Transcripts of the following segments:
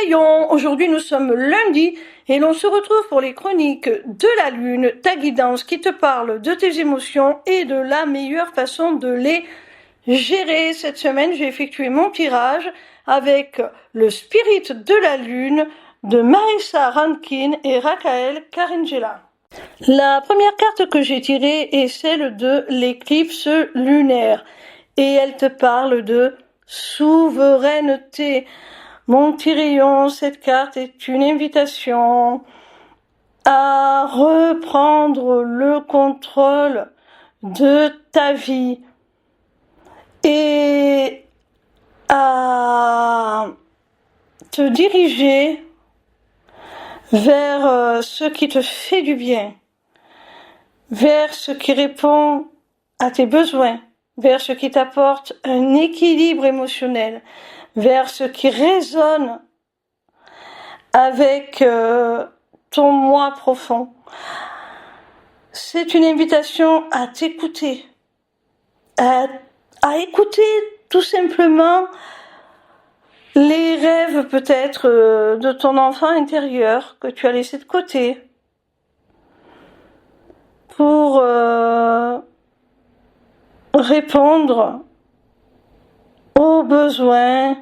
Sayon, aujourd'hui nous sommes lundi et l'on se retrouve pour les chroniques de la lune, ta guidance qui te parle de tes émotions et de la meilleure façon de les gérer. Cette semaine j'ai effectué mon tirage avec le spirit de la lune de Marissa Rankin et Rakael Karengela. La première carte que j'ai tirée est celle de l'éclipse lunaire et elle te parle de souveraineté. Mon Tyrion, cette carte est une invitation à reprendre le contrôle de ta vie et à te diriger vers ce qui te fait du bien, vers ce qui répond à tes besoins, vers ce qui t'apporte un équilibre émotionnel, vers ce qui résonne avec ton moi profond. C'est une invitation à t'écouter, à écouter tout simplement les rêves peut-être de ton enfant intérieur que tu as laissé de côté pour répondre aux besoins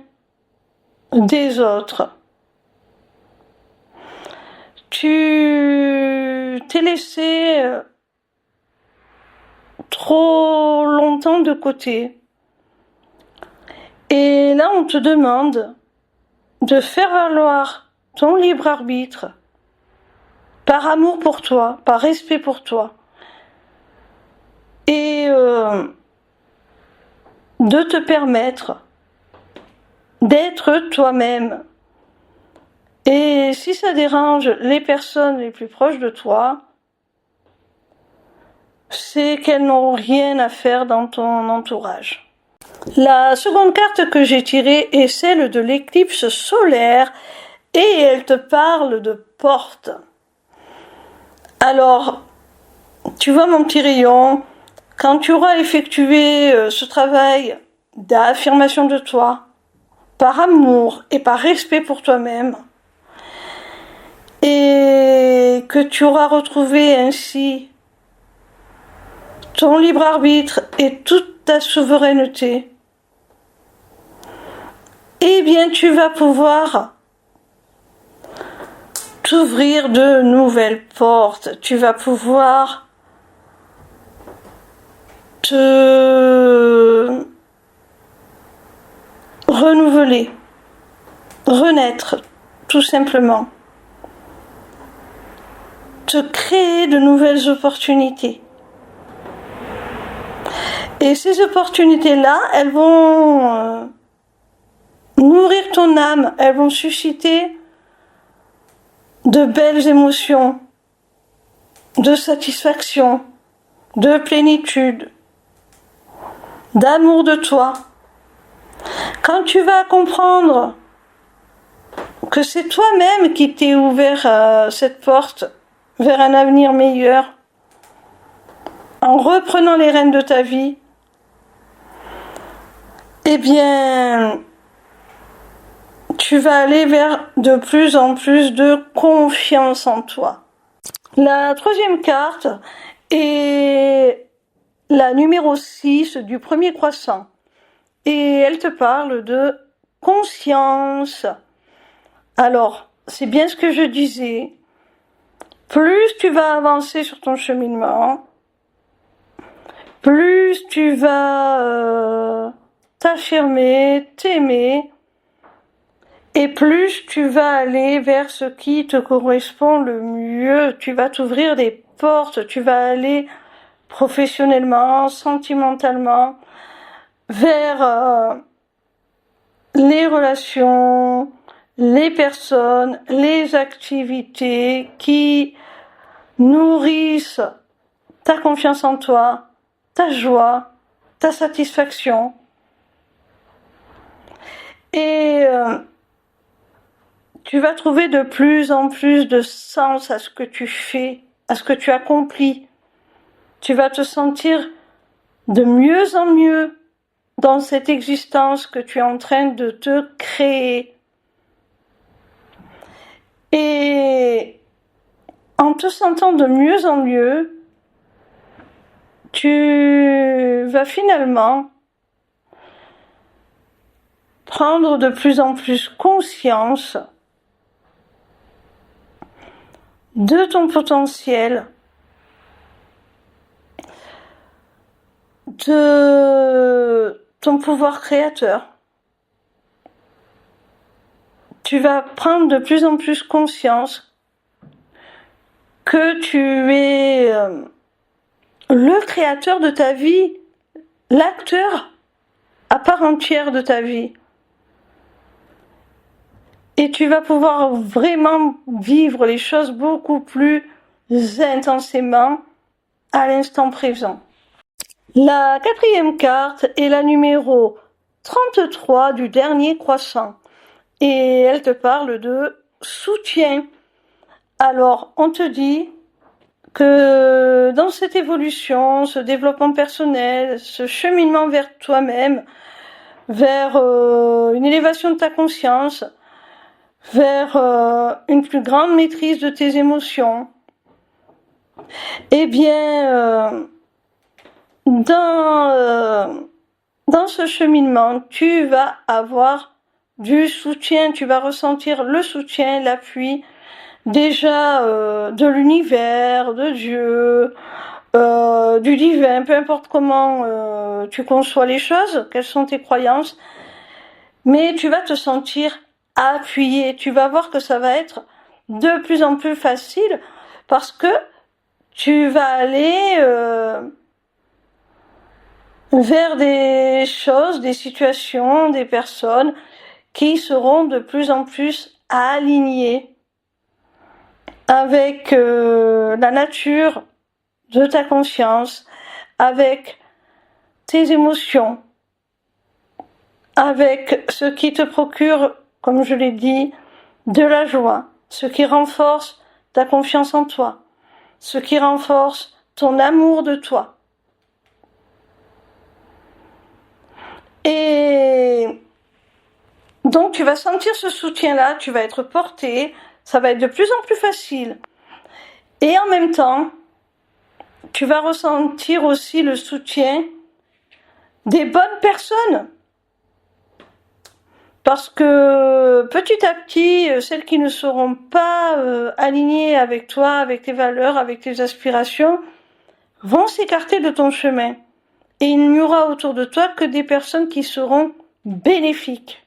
des autres. Tu t'es laissé trop longtemps de côté. Et là, on te demande de faire valoir ton libre arbitre par amour pour toi, par respect pour toi. Et de te permettre d'être toi-même. Et si ça dérange les personnes les plus proches de toi, c'est qu'elles n'ont rien à faire dans ton entourage. La seconde carte que j'ai tirée est celle de l'éclipse solaire et elle te parle de porte. Alors, tu vois mon petit rayon, quand tu auras effectué ce travail d'affirmation de toi, par amour et par respect pour toi-même, et que tu auras retrouvé ainsi ton libre arbitre et toute ta souveraineté, eh bien tu vas pouvoir t'ouvrir de nouvelles portes, tu vas pouvoir te renouveler, renaître, tout simplement. Te créer de nouvelles opportunités. Et ces opportunités-là, elles vont nourrir ton âme, elles vont susciter de belles émotions, de satisfaction, de plénitude, d'amour de toi. Quand tu vas comprendre que c'est toi-même qui t'es ouvert cette porte vers un avenir meilleur, en reprenant les rênes de ta vie, eh bien, tu vas aller vers de plus en plus de confiance en toi. La troisième carte est la numéro 6 du premier croissant. Et elle te parle de conscience. Alors, c'est bien ce que je disais. Plus tu vas avancer sur ton cheminement, plus tu vas t'affirmer, t'aimer, et plus tu vas aller vers ce qui te correspond le mieux. Tu vas t'ouvrir des portes, tu vas aller professionnellement, sentimentalement, vers les relations, les personnes, les activités qui nourrissent ta confiance en toi, ta joie, ta satisfaction. Et tu vas trouver de plus en plus de sens à ce que tu fais, à ce que tu accomplis. Tu vas te sentir de mieux en mieux dans cette existence que tu es en train de te créer. Et en te sentant de mieux en mieux, tu vas finalement prendre de plus en plus conscience de ton potentiel, de ton pouvoir créateur. Tu vas prendre de plus en plus conscience que tu es le créateur de ta vie, l'acteur à part entière de ta vie. Et tu vas pouvoir vraiment vivre les choses beaucoup plus intensément à l'instant présent. La 4e carte est la numéro 33 du dernier croissant. Et elle te parle de soutien. Alors, on te dit que dans cette évolution, ce développement personnel, ce cheminement vers toi-même, vers une élévation de ta conscience, vers une plus grande maîtrise de tes émotions, eh bien, dans ce cheminement, tu vas avoir du soutien, tu vas ressentir le soutien, l'appui, déjà de l'univers, de Dieu, du divin, peu importe comment tu conçois les choses, quelles sont tes croyances, mais tu vas te sentir appuyé, tu vas voir que ça va être de plus en plus facile parce que tu vas aller vers des choses, des situations, des personnes qui seront de plus en plus alignées avec la nature de ta conscience, avec tes émotions, avec ce qui te procure, comme je l'ai dit, de la joie, ce qui renforce ta confiance en toi, ce qui renforce ton amour de toi. Et donc tu vas sentir ce soutien-là, tu vas être porté, ça va être de plus en plus facile. Et en même temps, tu vas ressentir aussi le soutien des bonnes personnes. Parce que petit à petit, celles qui ne seront pas alignées avec toi, avec tes valeurs, avec tes aspirations, vont s'écarter de ton chemin. Et il n'y aura autour de toi que des personnes qui seront bénéfiques.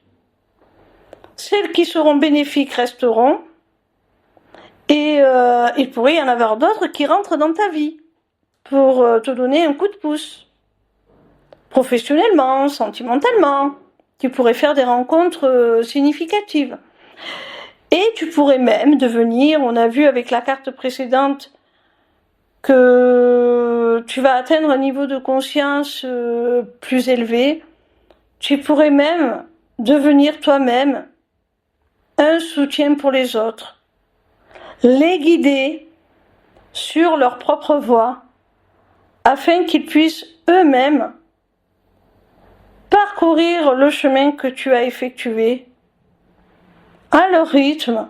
Celles qui seront bénéfiques resteront, et il pourrait y en avoir d'autres qui rentrent dans ta vie pour te donner un coup de pouce. Professionnellement, sentimentalement. Tu pourrais faire des rencontres significatives. Et tu pourrais même devenir, on a vu avec la carte précédente, que tu vas atteindre un niveau de conscience plus élevé. Tu pourrais même devenir toi-même un soutien pour les autres. Les guider sur leur propre voie, afin qu'ils puissent eux-mêmes parcourir le chemin que tu as effectué à leur rythme,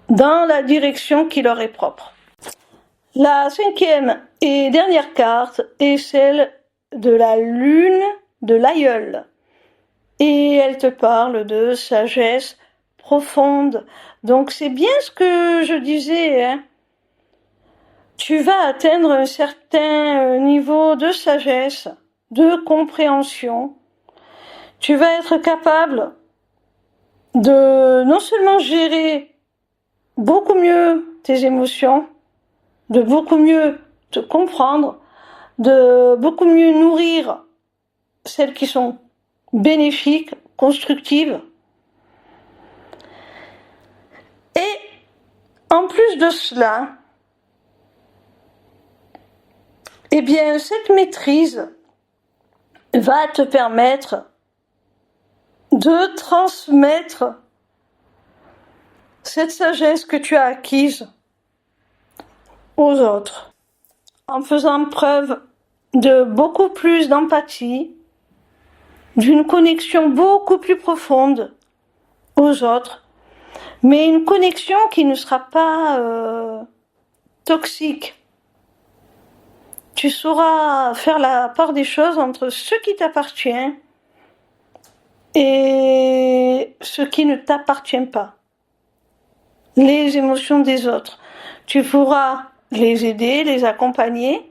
dans la direction qui leur est propre. La 5e et dernière carte est celle de la lune de l'aïeul. Et elle te parle de sagesse profonde. Donc c'est bien ce que je disais, hein. Tu vas atteindre un certain niveau de sagesse, de compréhension. Tu vas être capable de non seulement gérer beaucoup mieux tes émotions, de beaucoup mieux te comprendre, de beaucoup mieux nourrir celles qui sont bénéfiques, constructives. Et en plus de cela, eh bien, cette maîtrise va te permettre de transmettre cette sagesse que tu as acquise aux autres, en faisant preuve de beaucoup plus d'empathie, d'une connexion beaucoup plus profonde aux autres, mais une connexion qui ne sera pas toxique. Tu sauras faire la part des choses entre ce qui t'appartient et ce qui ne t'appartient pas. Les émotions des autres. Tu pourras les aider, les accompagner,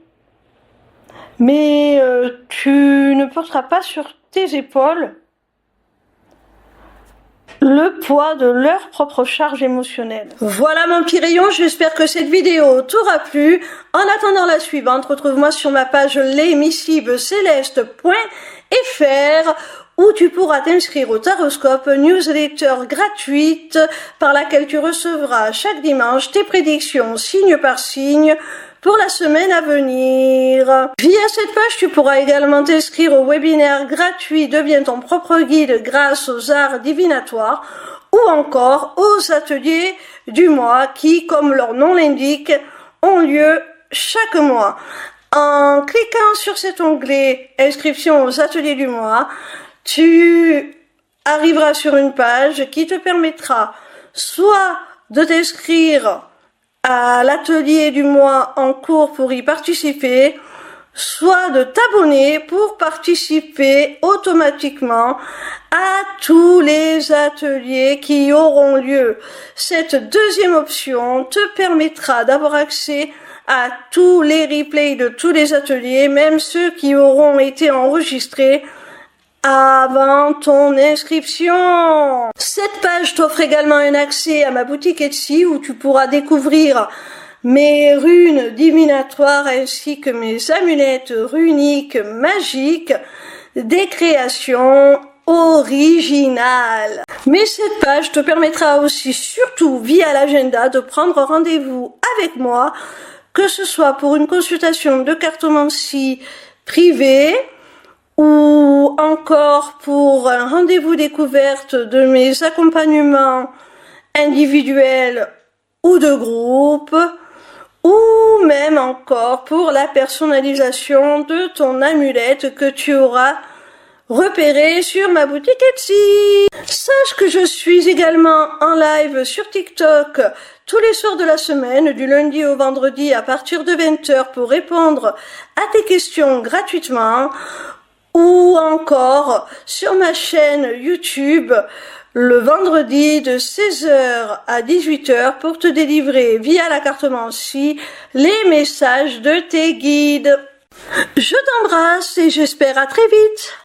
mais tu ne porteras pas sur tes épaules le poids de leur propre charge émotionnelle. Voilà mon petit rayon, j'espère que cette vidéo t'aura plu. En attendant la suivante, retrouve-moi sur ma page lesmissiblecéleste.fr où tu pourras t'inscrire au Taroscope, newsletter gratuite par laquelle tu recevras chaque dimanche tes prédictions signe par signe pour la semaine à venir. Via cette page, tu pourras également t'inscrire au webinaire gratuit Deviens ton propre guide grâce aux arts divinatoires ou encore aux ateliers du mois qui, comme leur nom l'indique, ont lieu chaque mois. En cliquant sur cet onglet Inscription aux ateliers du mois, tu arriveras sur une page qui te permettra soit de t'inscrire à l'atelier du mois en cours pour y participer, soit de t'abonner pour participer automatiquement à tous les ateliers qui auront lieu. Cette deuxième option te permettra d'avoir accès à tous les replays de tous les ateliers, même ceux qui auront été enregistrés avant ton inscription. Cette page t'offre également un accès à ma boutique Etsy où tu pourras découvrir mes runes divinatoires ainsi que mes amulettes runiques magiques, des créations originales. Mais cette page te permettra aussi, surtout via l'agenda, de prendre rendez-vous avec moi, que ce soit pour une consultation de cartomancie privée, ou encore pour un rendez-vous découverte de mes accompagnements individuels ou de groupe, ou même encore pour la personnalisation de ton amulette que tu auras repérée sur ma boutique Etsy. Sache que je suis également en live sur TikTok tous les soirs de la semaine, du lundi au vendredi à partir de 20h pour répondre à tes questions gratuitement, ou encore sur ma chaîne YouTube le vendredi de 16h à 18h pour te délivrer via la cartomancie les messages de tes guides. Je t'embrasse et j'espère à très vite.